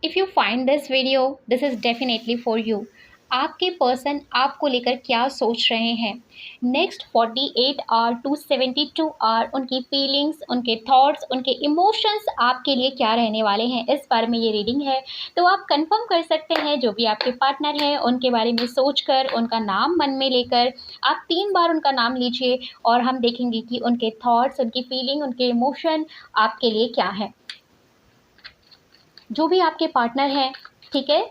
If you find this video this is definitely for you. आपके person आपको लेकर क्या सोच रहे हैं नेक्स्ट 48 आवर टू 72 आवर, उनकी फीलिंग्स, उनके थॉट्स, उनके इमोशंस आपके लिए क्या रहने वाले हैं, इस बारे में ये रीडिंग है। तो आप कंफर्म कर सकते हैं जो भी आपके पार्टनर हैं उनके बारे में सोचकर, उनका नाम मन में लेकर आप 3 बार उनका नाम लीजिए और हम देखेंगे कि उनके थॉट्स, उनकी फीलिंग, उनके इमोशन आपके लिए क्या है। जो भी आपके पार्टनर हैं, ठीक है,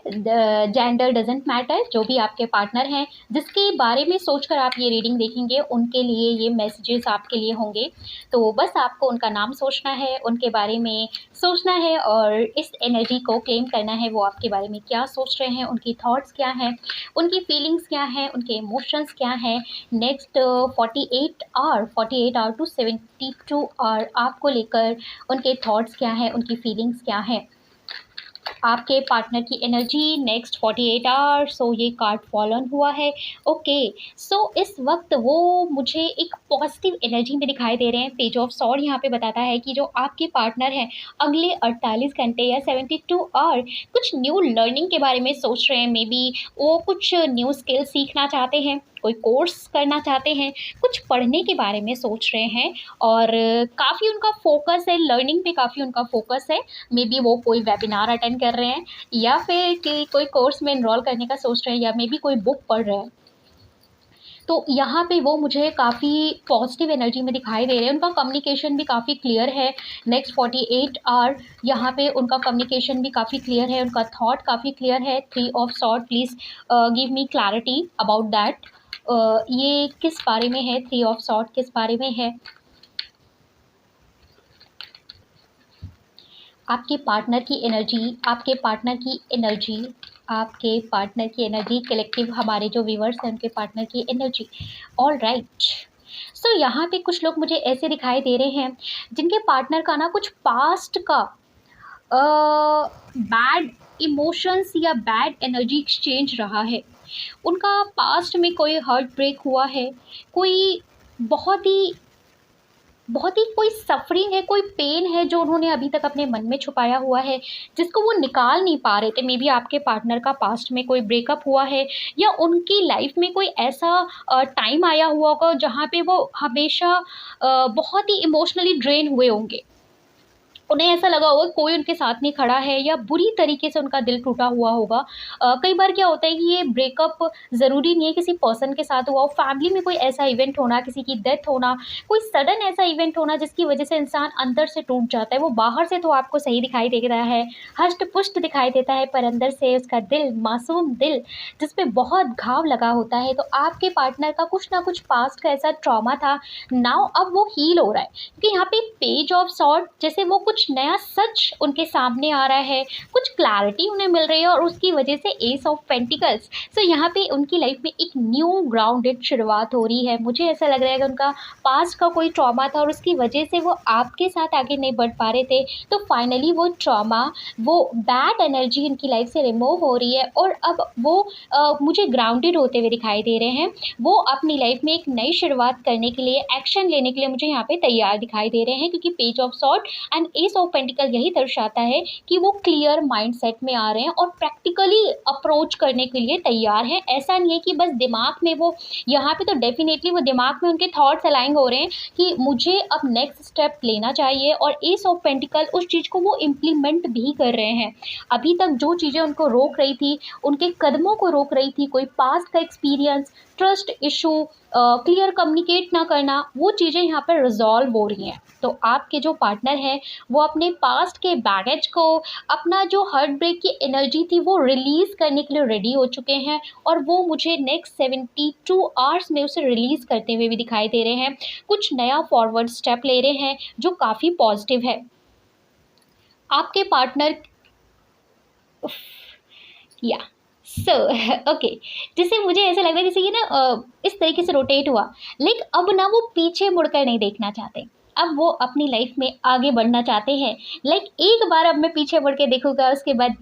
जेंडर डजेंट मैटर, जो भी आपके पार्टनर हैं जिसके बारे में सोचकर आप ये रीडिंग देखेंगे उनके लिए ये मैसेजेस आपके लिए होंगे। तो बस आपको उनका नाम सोचना है, उनके बारे में सोचना है और इस एनर्जी को क्लेम करना है। वो आपके बारे में क्या सोच रहे हैं, उनकी थॉट्स क्या हैं, उनकी फीलिंग्स क्या हैं, उनके इमोशंस क्या हैं। नेक्स्ट 48 आवर टू 72 आवर आपको लेकर उनके थॉट्स क्या हैं, उनकी फीलिंग्स क्या हैं, आपके पार्टनर की एनर्जी नेक्स्ट 48 आवर्स। सो ये कार्ड फॉलन हुआ है। ओके, सो इस वक्त वो मुझे एक पॉजिटिव एनर्जी में दिखाई दे रहे हैं। पेज ऑफ सॉर्ड यहाँ पे बताता है कि जो आपके पार्टनर हैं अगले 48 घंटे या 72 आवर कुछ न्यू लर्निंग के बारे में सोच रहे हैं। मे बी वो कुछ न्यू स्किल सीखना चाहते हैं, कोई कोर्स करना चाहते हैं, कुछ पढ़ने के बारे में सोच रहे हैं और काफ़ी उनका फोकस है लर्निंग पे, काफ़ी उनका फोकस है। मे बी वो कोई वेबिनार अटेंड कर रहे हैं या फिर कि कोई कोर्स में इनरोल करने का सोच रहे हैं या मे बी कोई बुक पढ़ रहे हैं। तो यहाँ पे वो मुझे काफ़ी पॉजिटिव एनर्जी में दिखाई दे रहे हैं। उनका कम्युनिकेशन भी काफ़ी क्लियर है। नेक्स्ट 48 आवर यहाँ पे उनका कम्युनिकेशन भी काफ़ी क्लियर है, उनका थॉट काफ़ी क्लियर है। 3 of sword, please give me clarity about that. ये किस बारे में है? 3 ऑफ सॉर्ड किस बारे में है? आपके पार्टनर की एनर्जी, आपके पार्टनर की एनर्जी, आपके पार्टनर की एनर्जी, कलेक्टिव हमारे जो व्यूअर्स हैं उनके पार्टनर की एनर्जी। ऑल राइट, सो यहाँ पे कुछ लोग मुझे ऐसे दिखाई दे रहे हैं जिनके पार्टनर का ना कुछ पास्ट का बैड इमोशंस या बैड एनर्जी एक्सचेंज रहा है। उनका पास्ट में कोई हार्ट ब्रेक हुआ है, कोई बहुत ही कोई सफ़रिंग है, कोई पेन है जो उन्होंने अभी तक अपने मन में छुपाया हुआ है, जिसको वो निकाल नहीं पा रहे थे। मे बी आपके पार्टनर का पास्ट में कोई ब्रेकअप हुआ है या उनकी लाइफ में कोई ऐसा टाइम आया हुआ होगा जहाँ पे वो हमेशा बहुत ही इमोशनली ड्रेन हुए होंगे। उन्हें ऐसा लगा होगा कोई उनके साथ नहीं खड़ा है या बुरी तरीके से उनका दिल टूटा हुआ होगा। कई बार क्या होता है कि ये ब्रेकअप ज़रूरी नहीं है किसी पर्सन के साथ हुआ हो, फैमिली में कोई ऐसा इवेंट होना, किसी की डेथ होना, कोई सडन ऐसा इवेंट होना जिसकी वजह से इंसान अंदर से टूट जाता है। वो बाहर से तो आपको सही दिखाई दे रहा है, हष्ट-पुष्ट दिखाई देता है, पर अंदर से उसका दिल, मासूम दिल जिस पे बहुत घाव लगा होता है। तो आपके पार्टनर का कुछ ना कुछ पास्ट का ऐसा ट्रॉमा था, नाउ अब वो हील हो रहा है। क्योंकि यहाँ पे पेज ऑफ सॉर्ड जैसे वो कुछ नया सच उनके सामने आ रहा है, कुछ क्लैरिटी उन्हें मिल रही है और उसकी वजह से एस ऑफ पेंटिकल्स। सो यहाँ पे उनकी लाइफ में एक न्यू ग्राउंडेड शुरुआत हो रही है। मुझे ऐसा लग रहा है कि उनका पास्ट का कोई ट्रॉमा था और उसकी वजह से वो आपके साथ आगे नहीं बढ़ पा रहे थे। तो फाइनली वो ट्रॉमा, वो बैड एनर्जी उनकी लाइफ से रिमूव हो रही है और अब वो मुझे ग्राउंडेड होते हुए दिखाई दे रहे हैं। वो अपनी लाइफ में एक नई शुरुआत करने के लिए, एक्शन लेने के लिए मुझे यहाँ पे तैयार दिखाई दे रहे हैं। क्योंकि page of sword and S of pentacle यही दर्शाता है कि वो क्लियर माइंडसेट में आ रहे हैं और प्रैक्टिकली अप्रोच करने के लिए तैयार हैं। ऐसा नहीं है कि बस दिमाग में वो, यहाँ पे तो डेफिनेटली वो दिमाग में उनके थॉट्स अलाइन हो रहे हैं कि मुझे अब नेक्स्ट स्टेप लेना चाहिए और एस ऑफ पेंटिकल उस चीज़ को वो इम्प्लीमेंट भी कर रहे हैं। अभी तक जो चीज़ें उनको रोक रही थी, उनके कदमों को रोक रही थी, कोई पास्ट का experience, trust issue, clear communicate ना करना, वो चीज़ें यहाँ पर रिजॉल्व हो रही हैं। तो आपके जो पार्टनर हैं वो अपने पास्ट के बैगेज को, अपना जो हार्ट ब्रेक की एनर्जी थी वो रिलीज़ करने के लिए रेडी हो चुके हैं और वो मुझे नेक्स्ट 72 आवर्स में उसे रिलीज़ करते हुए भी दिखाई दे रहे हैं। कुछ नया फॉरवर्ड स्टेप ले रहे हैं जो काफ़ी पॉजिटिव है। आपके पार्टनर या सो ओके, जैसे मुझे ऐसा लग रहा है जैसे ये ना इस तरीके से रोटेट हुआ, लेकिन अब ना वो पीछे मुड़कर नहीं देखना चाहते। अब वो अपनी लाइफ में आगे बढ़ना चाहते हैं। लाइक एक बार अब मैं पीछे मुड़ के देखूंगा, उसके बाद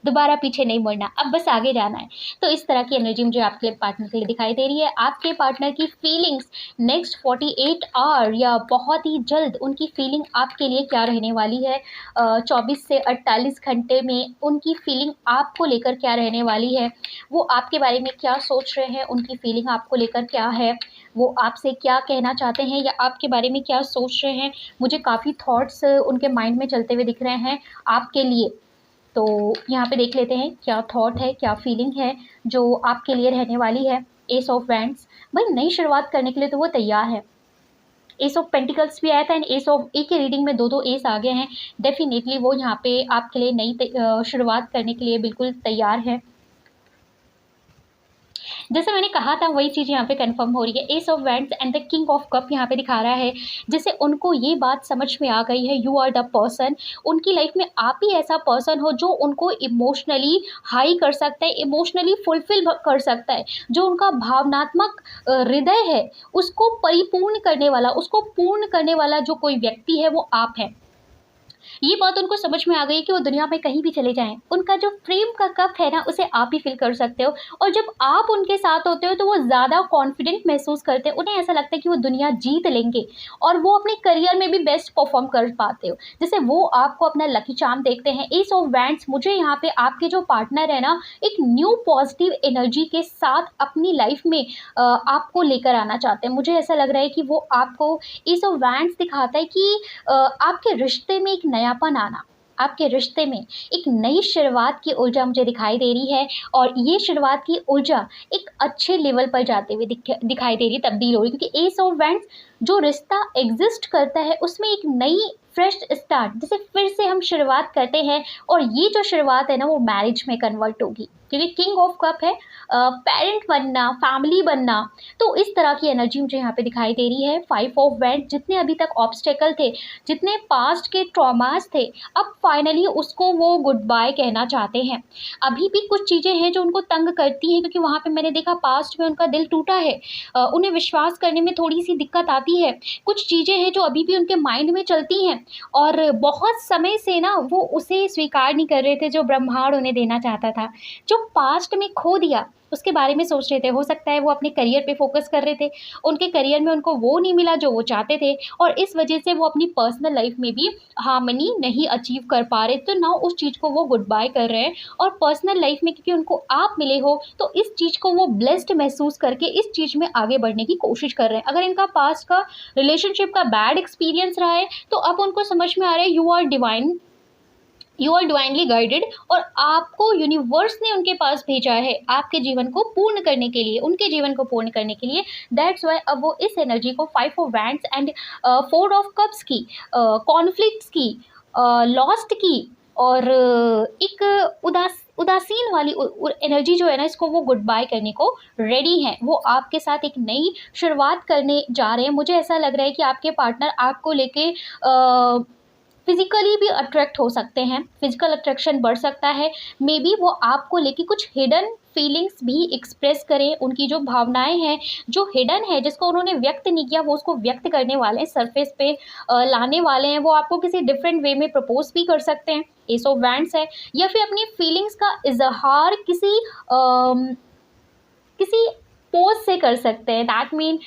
दोबारा पीछे नहीं मुड़ना, अब बस आगे जाना है। तो इस तरह की एनर्जी मुझे आपके पार्टनर के लिए दिखाई दे रही है। आपके पार्टनर की फीलिंग्स नेक्स्ट 48 आवर या बहुत ही जल्द उनकी फीलिंग आपके लिए क्या रहने वाली है, 24 से 48 घंटे में उनकी फीलिंग आपको लेकर क्या रहने वाली है, वो आपके बारे में क्या सोच रहे हैं, उनकी फीलिंग आपको लेकर क्या है, वो आपसे क्या कहना चाहते हैं या आपके बारे में क्या सोच रहे हैं। मुझे काफ़ी थॉट्स उनके माइंड में चलते हुए दिख रहे हैं आपके लिए। तो यहाँ पे देख लेते हैं क्या थॉट है, क्या फीलिंग है जो आपके लिए रहने वाली है। एस ऑफ वैंड्स, भाई नई शुरुआत करने के लिए तो वो तैयार है। एस ऑफ पेंटिकल्स भी आया था एंड एस ऑफ, एक ही रीडिंग में दो दो एस आ गए हैं। डेफिनेटली वो यहाँ पे आपके लिए नई शुरुआत करने के लिए बिल्कुल तैयार है। जैसे मैंने कहा था वही चीज़ यहाँ पे कंफर्म हो रही है। S of wands and the king of cup यहाँ पे दिखा रहा है, जैसे उनको ये बात समझ में आ गई है, यू आर द पर्सन, उनकी लाइफ में आप ही ऐसा पर्सन हो जो उनको इमोशनली हाई कर सकता है, इमोशनली फुलफिल कर सकता है, जो उनका भावनात्मक हृदय है उसको परिपूर्ण करने वाला, उसको पूर्ण करने वाला जो कोई व्यक्ति है वो आप है। ये बात उनको समझ में आ गई कि वो दुनिया में कहीं भी चले जाएँ, उनका जो प्रेम का कप है ना उसे आप ही फ़िल कर सकते हो। और जब आप उनके साथ होते हो तो वो ज़्यादा कॉन्फिडेंट महसूस करते हैं, उन्हें ऐसा लगता है कि वो दुनिया जीत लेंगे और वो अपने करियर में भी बेस्ट परफॉर्म कर पाते हो। जैसे वो आपको अपना लकी चार्म देखते हैं। एस ऑफ वैंड्स, मुझे यहाँ पे आपके जो पार्टनर है ना एक न्यू पॉजिटिव एनर्जी के साथ अपनी लाइफ में आपको लेकर आना चाहते हैं। मुझे ऐसा लग रहा है कि वो आपको, एस ऑफ वैंड्स दिखाता है कि आपके रिश्ते में एक नयापन आना, आपके रिश्ते में एक नई शुरुआत की ऊर्जा मुझे दिखाई दे रही है। और ये शुरुआत की ऊर्जा एक अच्छे लेवल पर जाते हुए दिखाई दे रही है, तब्दील हो रही है, क्योंकि एस ऑफ वैंड्स जो रिश्ता एग्जिस्ट करता है उसमें एक नई फ्रेश स्टार्ट, जैसे फिर से हम शुरुआत करते हैं और ये जो शुरुआत है ना वो मैरिज में कन्वर्ट होगी, क्योंकि किंग ऑफ कप है पेरेंट बनना, फैमिली बनना। तो इस तरह की एनर्जी मुझे यहाँ पे दिखाई दे रही है। 5 ऑफ वैंड्स, जितने अभी तक ऑब्स्टेकल थे, जितने पास्ट के ट्रॉमास थे, अब फाइनली उसको वो गुड बाय कहना चाहते हैं। अभी भी कुछ चीज़ें हैं जो उनको तंग करती हैं, क्योंकि वहाँ पे मैंने देखा पास्ट में उनका दिल टूटा है, उन्हें विश्वास करने में थोड़ी सी दिक्कत आती है। कुछ चीज़ें हैं जो अभी भी उनके माइंड में चलती हैं और बहुत समय से ना वो उसे स्वीकार नहीं कर रहे थे जो ब्रह्मांड उन्हें देना चाहता था। जो पास्ट में खो दिया उसके बारे में सोच रहे थे। हो सकता है वो अपने करियर पे फोकस कर रहे थे, उनके करियर में उनको वो नहीं मिला जो वो चाहते थे और इस वजह से वो अपनी पर्सनल लाइफ में भी हार्मनी नहीं अचीव कर पा रहे। तो ना उस चीज़ को वो गुड बाय कर रहे हैं और पर्सनल लाइफ में क्योंकि उनको आप मिले हो तो इस चीज़ को वो ब्लेस्ड महसूस करके इस चीज़ में आगे बढ़ने की कोशिश कर रहे हैं। अगर इनका पास्ट का रिलेशनशिप का बैड एक्सपीरियंस रहा है तो अब उनको समझ में आ रहा है you are divine, you are divinely guided और आपको यूनिवर्स ने उनके पास भेजा है आपके जीवन को पूर्ण करने के लिए, उनके जीवन को पूर्ण करने के लिए। दैट्स वाई अब वो इस एनर्जी को 5 of wands and 4 of cups की, कॉन्फ्लिक्ट्स की, लॉस्ट की और एक उदासीन वाली एनर्जी जो है ना इसको वो गुड बाय करने को रेडी हैं। वो आपके साथ एक नई शुरुआत करने जा रहे हैं। मुझे ऐसा लग रहा है कि आपके पार्टनर आपको लेके फिज़िकली भी अट्रैक्ट हो सकते हैं, फिज़िकल अट्रैक्शन बढ़ सकता है। मे बी वो आपको लेके कुछ हिडन फीलिंग्स भी एक्सप्रेस करें, उनकी जो भावनाएं हैं जो हिडन है जिसको उन्होंने व्यक्त नहीं किया वो उसको व्यक्त करने वाले हैं, सरफेस पे लाने वाले हैं। वो आपको किसी डिफरेंट वे में प्रपोज भी कर सकते हैं, एस ऑफ वैंड्स है, या फिर अपनी फीलिंग्स का इजहार किसी पोज से कर सकते हैं। दैट मीन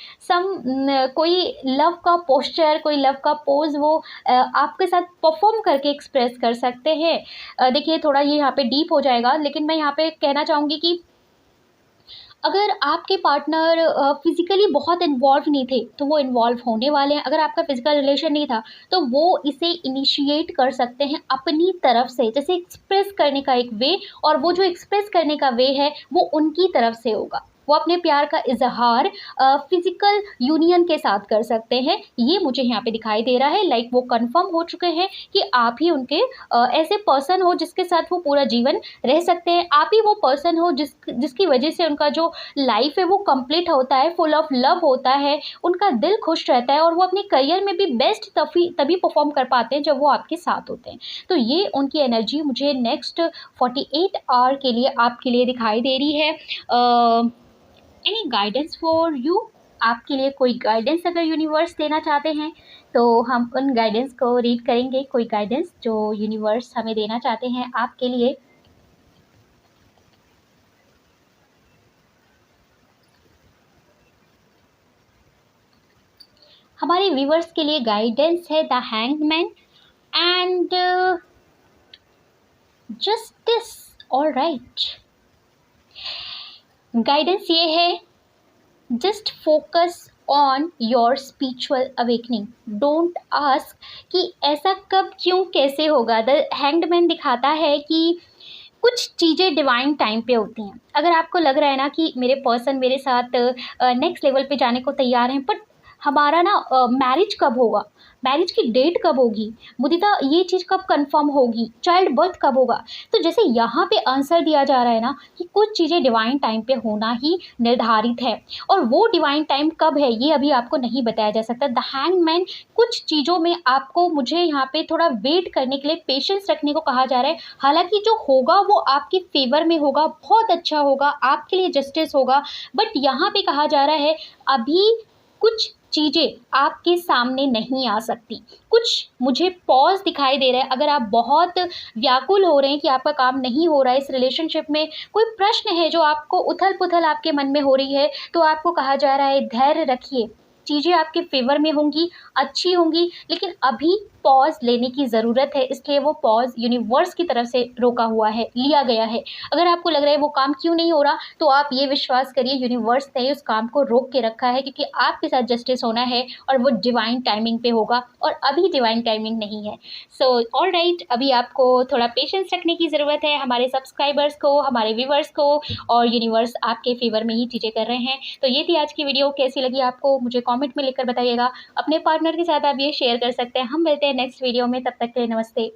कोई लव का पोस्चर, कोई लव का पोज वो आपके साथ परफॉर्म करके एक्सप्रेस कर सकते हैं। देखिए थोड़ा ये यहाँ पे डीप हो जाएगा, लेकिन मैं यहाँ पे कहना चाहूँगी कि अगर आपके पार्टनर फिज़िकली बहुत इन्वॉल्व नहीं थे तो वो इन्वॉल्व होने वाले हैं। अगर आपका फिज़िकल रिलेशन नहीं था तो वो इसे इनिशिएट कर सकते हैं अपनी तरफ से, जैसे एक्सप्रेस करने का एक वे, और वो जो एक्सप्रेस करने का वे है वो उनकी तरफ से होगा। वो अपने प्यार का इजहार फिजिकल यूनियन के साथ कर सकते हैं। ये मुझे यहाँ पे दिखाई दे रहा है, लाइक वो कंफर्म हो चुके हैं कि आप ही उनके ऐसे पर्सन हो जिसके साथ वो पूरा जीवन रह सकते हैं। आप ही वो पर्सन हो जिसकी वजह से उनका जो लाइफ है वो कंप्लीट होता है, फुल ऑफ लव होता है, उनका दिल खुश रहता है और वो अपने करियर में भी बेस्ट तभी परफॉर्म कर पाते हैं जब वो आपके साथ होते हैं। तो ये उनकी एनर्जी मुझे नेक्स्ट 48 आवर के लिए आपके लिए दिखाई दे रही है। एनी गाइडेंस फॉर यू, आपके लिए कोई गाइडेंस अगर यूनिवर्स देना चाहते हैं तो हम उन गाइडेंस को रीड करेंगे। कोई गाइडेंस जो यूनिवर्स हमें देना चाहते हैं आपके लिए। हमारे व्यूवर्स के लिए गाइडेंस है the hangman and justice. All right, guidance ये है, just focus on your spiritual awakening. Don't ask कि ऐसा कब क्यों कैसे होगा। द हैंग्ड मैन दिखाता है कि कुछ चीज़ें डिवाइन टाइम पे होती हैं। अगर आपको लग रहा है ना कि मेरे पर्सन मेरे साथ नेक्स्ट लेवल पे जाने को तैयार हैं, बट हमारा ना मैरिज कब होगा, मैरिज की डेट कब होगी, मुदिता ये चीज़ कब कंफर्म होगी, चाइल्ड बर्थ कब होगा, तो जैसे यहाँ पे आंसर दिया जा रहा है ना कि कुछ चीज़ें डिवाइन टाइम पे होना ही निर्धारित है, और वो डिवाइन टाइम कब है ये अभी आपको नहीं बताया जा सकता। द हैंगमैन कुछ चीज़ों में आपको, मुझे यहाँ पे थोड़ा वेट करने के लिए, पेशेंस रखने को कहा जा रहा है। हालांकि जो होगा वो आपके फेवर में होगा, बहुत अच्छा होगा, आपके लिए जस्टिस होगा, बट यहाँ पे कहा जा रहा है अभी कुछ चीज़ें आपके सामने नहीं आ सकती। कुछ मुझे पॉज दिखाई दे रहा है। अगर आप बहुत व्याकुल हो रहे हैं कि आपका काम नहीं हो रहा है इस रिलेशनशिप में, कोई प्रश्न है जो आपको उथल पुथल आपके मन में हो रही है, तो आपको कहा जा रहा है धैर्य रखिए, चीज़ें आपके फेवर में होंगी, अच्छी होंगी, लेकिन अभी पॉज लेने की ज़रूरत है। इसलिए वो पॉज यूनिवर्स की तरफ से रोका हुआ है, लिया गया है। अगर आपको लग रहा है वो काम क्यों नहीं हो रहा, तो आप ये विश्वास करिए यूनिवर्स ने उस काम को रोक के रखा है, क्योंकि आपके साथ जस्टिस होना है और वो डिवाइन टाइमिंग पे होगा, और अभी डिवाइन टाइमिंग नहीं है। सो ऑल राइट, अभी आपको थोड़ा पेशेंस रखने की ज़रूरत है, हमारे सब्सक्राइबर्स को, हमारे व्यूवर्स को, और यूनिवर्स आपके फेवर में ही चीज़ें कर रहे हैं। तो ये थी आज की वीडियो, कैसी लगी आपको मुझे कॉमेंट में लिखकर बताइएगा। अपने पार्टनर के साथ आप ये शेयर कर सकते हैं। हम मिलते हैं नेक्स्ट वीडियो में, तब तक के लिए नमस्ते।